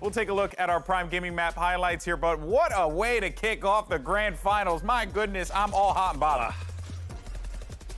We'll take a look at our Prime Gaming map highlights here, but what a way to kick off the grand finals. My goodness, I'm all hot and bothered.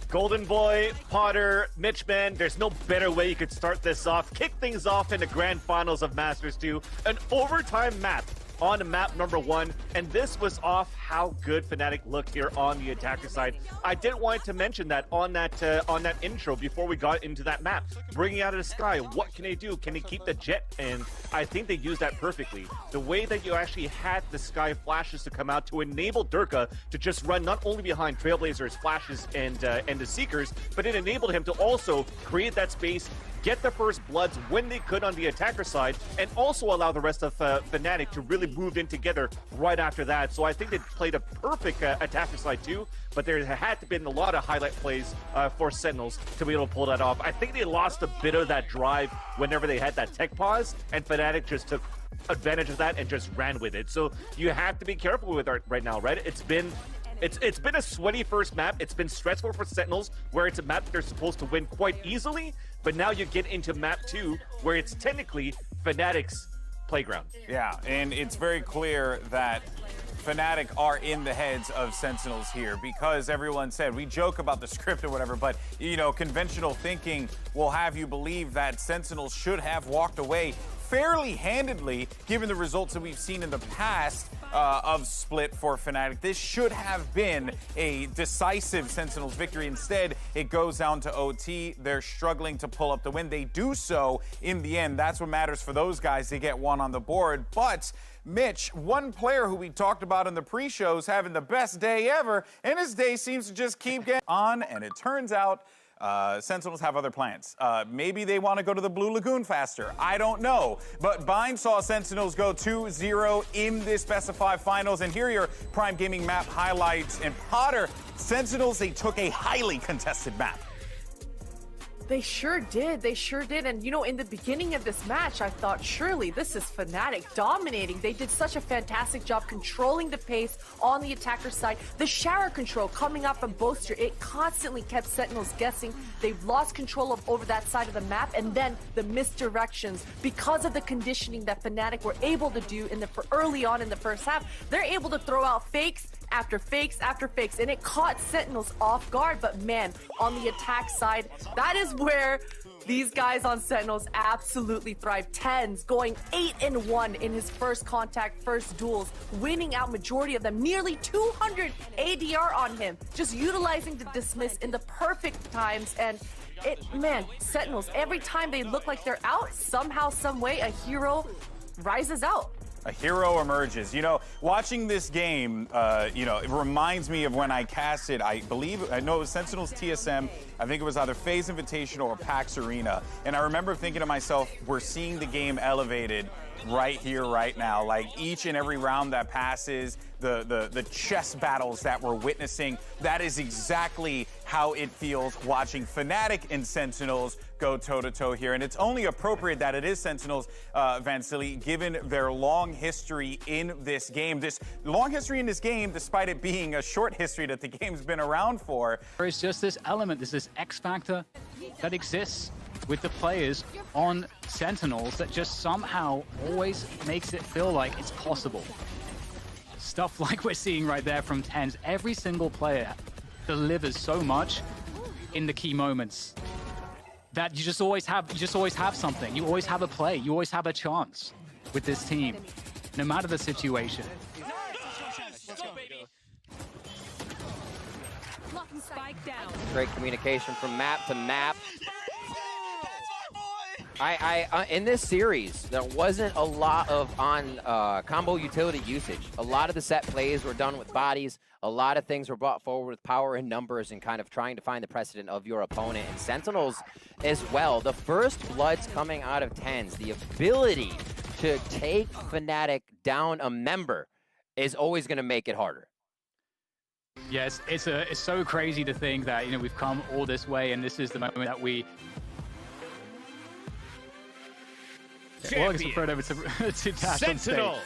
Golden Boy, Potter, Mitchman, there's no better way you could start this off. Kick things off in the grand finals of Masters 2, an overtime map on map number 1, and this was off how good FNATIC looked here on the attacker side. I did want to mention that on that intro before we got into that map. Bringing out of the sky, what can they do? Can they keep the jet? And I think they used that perfectly. The way that you actually had the sky flashes to come out to enable Durka to just run not only behind Trailblazers, flashes, and the Seekers, but it enabled him to also create that space, get the first bloods when they could on the attacker side, and also allow the rest of FNATIC to really move in together right after that. So I think they played a perfect attacker side too, but there had to been a lot of highlight plays for Sentinels to be able to pull that off. I think they lost a bit of that drive whenever they had that tech pause, and FNATIC just took advantage of that and just ran with it. So you have to be careful with it right now, right? It's been a sweaty first map. It's been stressful for Sentinels, where it's a map they're supposed to win quite easily, but now you get into map 2, where it's technically FNATIC's playground. Yeah, and it's very clear that FNATIC are in the heads of Sentinels here, because everyone said, we joke about the script or whatever, but, you know, conventional thinking will have you believe that Sentinels should have walked away fairly handedly, given the results that we've seen in the past of Split for FNATIC. This should have been a decisive Sentinels victory. Instead, it goes down to OT. They're struggling to pull up the win. They do so in the end. That's what matters for those guys. They get one on the board. But Mitch, one player who we talked about in the pre-shows having the best day ever, and his day seems to just keep getting on, and it turns out Sentinels have other plans. Maybe they want to go to the Blue Lagoon faster. I don't know. But Bind saw Sentinels go 2-0 in this Best of 5 finals. And here are your Prime Gaming map highlights. And Potter, Sentinels, they took a highly contested map. They sure did. They sure did. And, you know, in the beginning of this match, I thought, surely this is FNATIC dominating. They did such a fantastic job controlling the pace on the attacker side. The shower control coming up from Boaster, it constantly kept Sentinels guessing. They've lost control over that side of the map. And then the misdirections, because of the conditioning that FNATIC were able to do early on in the first half, they're able to throw out fakes after fakes after fakes, and it caught Sentinels off guard. But man, on the attack side, that is where these guys on Sentinels absolutely thrive. TenZ going 8-1 in his first contact, first duels, winning out majority of them, nearly 200 ADR on him, just utilizing the dismiss in the perfect times. And man, Sentinels, every time they look like they're out, somehow, some way, a hero rises out. A hero emerges. You know, watching this game, you know, it reminds me of when I casted, I know it was Sentinels TSM. I think it was either FaZe Invitational or PAX Arena. And I remember thinking to myself, we're seeing the game elevated right here, right now. Like each and every round that passes, the chess battles that we're witnessing, that is exactly how it feels watching FNATIC and Sentinels go toe-to-toe here. And it's only appropriate that it is Sentinels, Vansili, given their long history in this game. This long history in this game, despite it being a short history that the game's been around for. There's just this element, there's this X factor that exists with the players on Sentinels that just somehow always makes it feel like it's possible. Stuff like we're seeing right there from TenZ. Every single player delivers so much in the key moments that you just always have something. You always have a play. You always have a chance with this team, no matter the situation. Spike down. Great communication from map to map. In this series, there wasn't a lot of combo utility usage. A lot of the set plays were done with bodies. A lot of things were brought forward with power and numbers and kind of trying to find the precedent of your opponent. And Sentinels as well. The first bloods coming out of TenZ, the ability to take FNATIC down a member is always going to make it harder. Yes, it's so crazy to think that, you know, we've come all this way and this is the moment that we... Well, I guess we'll throw it over to Dash on stage. Sentinels!